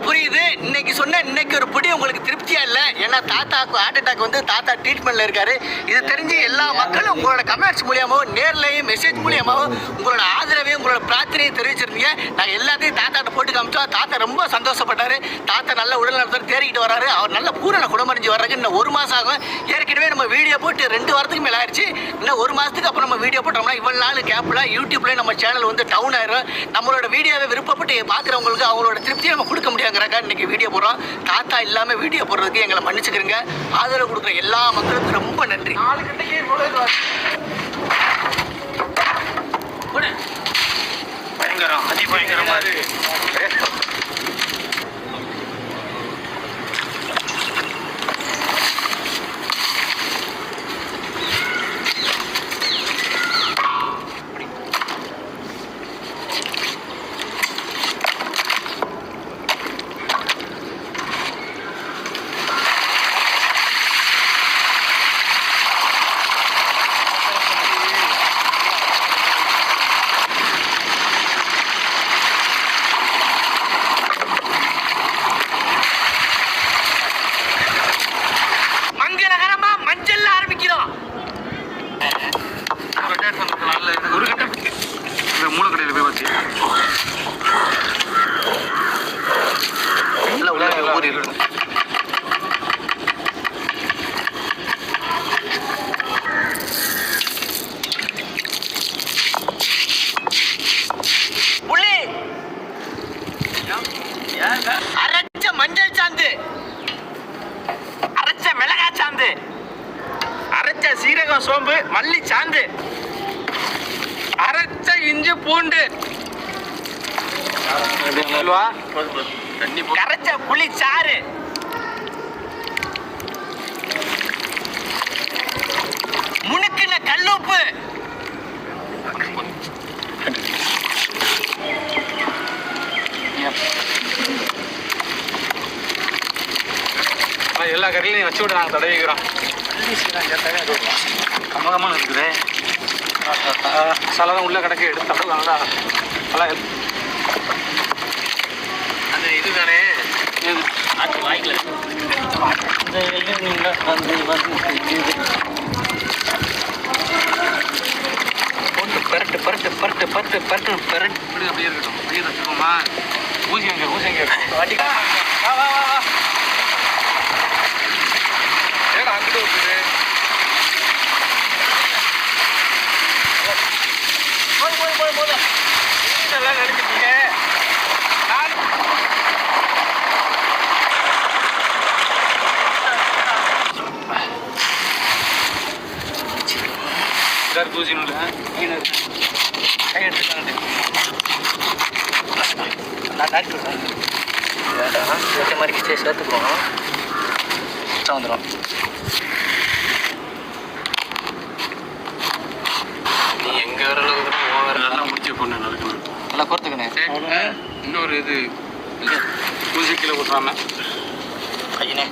புரியுது. இன்னைக்கு ஒரு புடி உங்களுக்கு திருப்தியா இல்லை. ஏன்னா தாத்தாக்கு ஹார்ட் அட்டாக் வந்து தாத்தா ட்ரீட்மெண்ட்ல இருக்காரு. இது தெரிஞ்சு எல்லா மக்களும் உங்களோட கமெண்ட்ஸ் மூலியமாவும் நேர்லையும் மெசேஜ் மூலியமாவும் உங்களோட ஆதரவையும் உங்களோட பிரார்த்தனையும் தெரிவிச்சிருந்தீங்க. நாங்கள் எல்லாத்தையும் தாத்தாட்ட போட்டு காமிச்சோம். தாத்தா ரொம்ப சந்தோஷப்பட்டாரு. தாத்தா நல்ல உடல் நலத்தோடு தேறிக்கிட்டு வராரு. அவர் நல்ல பூரண குணமடைஞ்சு வர்றதுக்கு இன்னும் 1 மாதம் ஆகும். ஏற்கனவே நம்ம வீடியோ போட்டு 2 வாரத்துக்கு மேலே ஆயிடுச்சு. இன்னும் 1 மாதத்துக்கு அப்புறம் நம்ம வீடியோ போட்டோம்னா இவ்வளவு நாள் கேப்ல யூடியூப்லேயே நம்ம சேனல் வந்து டவுன் ஆயிரும். நம்மளோட வீடியோவை விருப்பப்பட்டு பார்க்குறவங்களுக்கு அவங்களோட திருப்தியை நம்ம கொடுக்க முடியாங்கிறக்கா இன்னைக்கு வீடியோ போடுறோம். தாத்தா இல்லாமல் வீடியோ போடுறதுக்கு எங்களை மன்னிச்சுக்கிறீங்க. ஆதரவு கொடுக்குற எல்லா மக்களுக்கும் ரொம்ப நன்றி. பயங்கரம், அதிபயங்கரமா இருக்கு. மூலக்கடையில் போய் வச்சு அரைச்ச மஞ்சள் சாந்து, அரைச்ச மிளகாய் சாந்து, அரைச்ச சீரகம் சோம்பு மல்லி சாந்து, அரைச்ச இஞ்சி பூண்டு, கரைச்ச புளி சாறு, முணுக்கின கல்லுப்பு, எல்லா கறியிலையும் வச்சு விட்டு நாங்கள் தடவிக்கிறோம். கம்மகமான இருக்குது. சலதான் உள்ள கிடக்கு எடுத்து தடவை நல்லா அந்த இது தானே வாய்க்கல பரட்டு பரட்டு பரட்டு பரட்டு பரட்டு பரட்டு அப்படியே இருக்கட்டும். அப்படியே வச்சுக்கோமா. ஊசி எங்க வாட்டி வா வா வா வா. ஏன்னா அங்கிட்டு இருக்குது. போதும் நல்லா நினைச்சிட்டீங்க. தூசினுல கை எடுத்துட்டாங்க. நான் டாக்டர் மாதிரி கிச்சே சேர்த்துக்குவோம். வந்துடும். நீ எங்க வர அளவுக்கு நல்லா முடிச்சு பொண்ணு நடக்கணும். நல்லா பொறுத்துக்கணே. இன்னொரு இது ஊசி கீழே விட்றாம ஐயனே